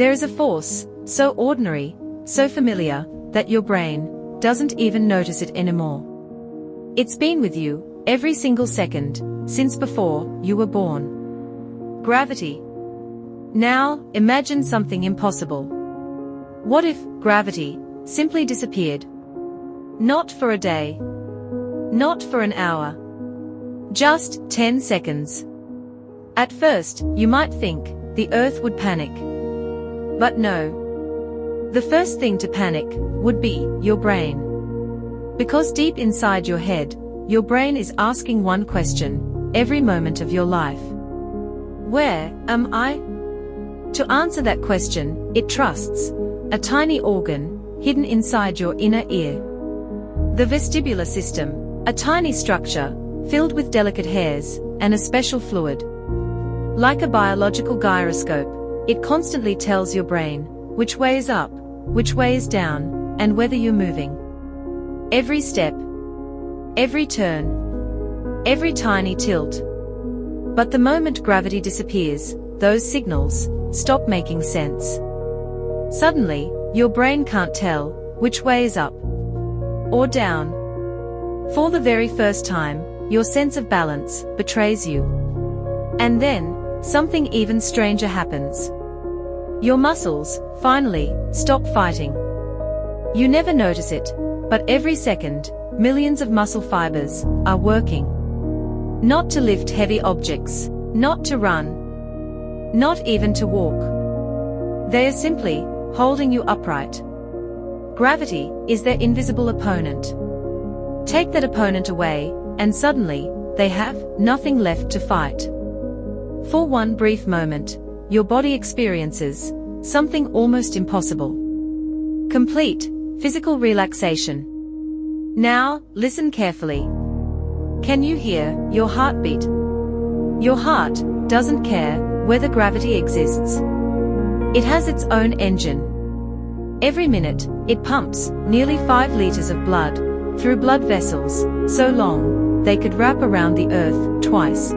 There is a force, so ordinary, so familiar, that your brain doesn't even notice it anymore. It's been with you every single second since before you were born. Gravity. Now, imagine something impossible. What if gravity simply disappeared? Not for a day. Not for an hour. Just 10 seconds. At first, you might think the Earth would panic. But no. The first thing to panic would be your brain. Because deep inside your head, your brain is asking one question every moment of your life. Where am I? To answer that question, it trusts a tiny organ hidden inside your inner ear. The vestibular system, a tiny structure filled with delicate hairs and a special fluid. Like a biological gyroscope, it constantly tells your brain which way is up, which way is down, and whether you're moving. Every step, every turn, every tiny tilt. But the moment gravity disappears, those signals stop making sense. Suddenly, your brain can't tell which way is up or down. For the very first time, your sense of balance betrays you. And then, something even stranger happens. Your muscles, finally, stop fighting. You never notice it, but every second, millions of muscle fibers are working. Not to lift heavy objects, not to run, not even to walk. They are simply holding you upright. Gravity is their invisible opponent. Take that opponent away, and suddenly, they have nothing left to fight. For one brief moment, your body experiences something almost impossible. Complete physical relaxation. Now, listen carefully. Can you hear your heartbeat? Your heart doesn't care whether gravity exists. It has its own engine. Every minute, it pumps nearly 5 liters of blood through blood vessels, so long they could wrap around the Earth twice.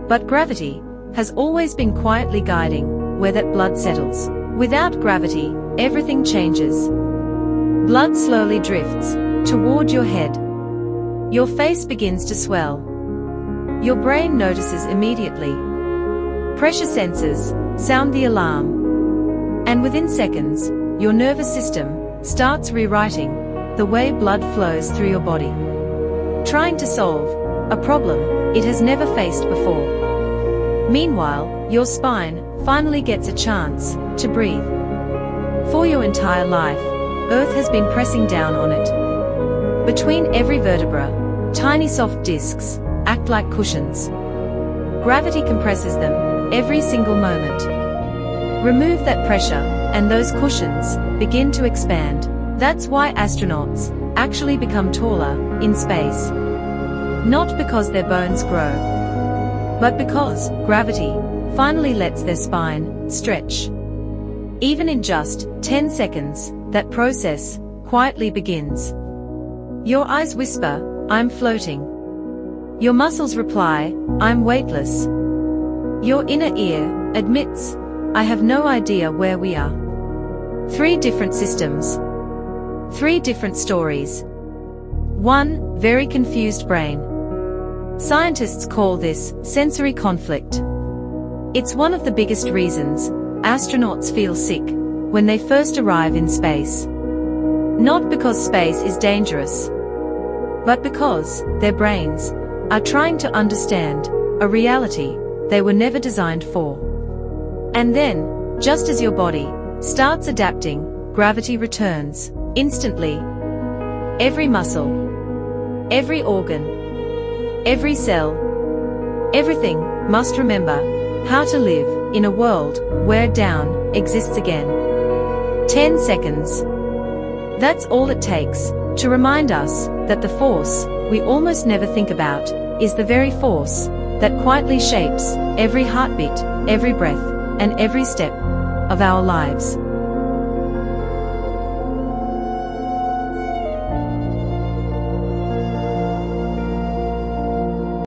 But gravity has always been quietly guiding where that blood settles. Without gravity, everything changes. Blood slowly drifts toward your head. Your face begins to swell. Your brain notices immediately. Pressure sensors sound the alarm. And within seconds, your nervous system starts rewriting the way blood flows through your body. Trying to solve a problem it has never faced before. Meanwhile, your spine finally gets a chance to breathe. For your entire life, Earth has been pressing down on it. Between every vertebra, tiny soft discs act like cushions. Gravity compresses them every single moment. Remove that pressure, and those cushions begin to expand. That's why astronauts actually become taller in space. Not because their bones grow, but because gravity finally lets their spine stretch. Even in just 10 seconds, that process quietly begins. Your eyes whisper, "I'm floating." Your muscles reply, "I'm weightless." Your inner ear admits, "I have no idea where we are." 3 different systems. 3 different stories. 1 very confused brain. Scientists call this sensory conflict. It's one of the biggest reasons astronauts feel sick when they first arrive in space. Not because space is dangerous, but because their brains are trying to understand a reality they were never designed for. And then, just as your body starts adapting, gravity returns instantly. Every muscle, every organ, every cell, everything must remember how to live in a world where down exists again. 10 seconds. That's all it takes to remind us that the force we almost never think about is the very force that quietly shapes every heartbeat, every breath, and every step of our lives.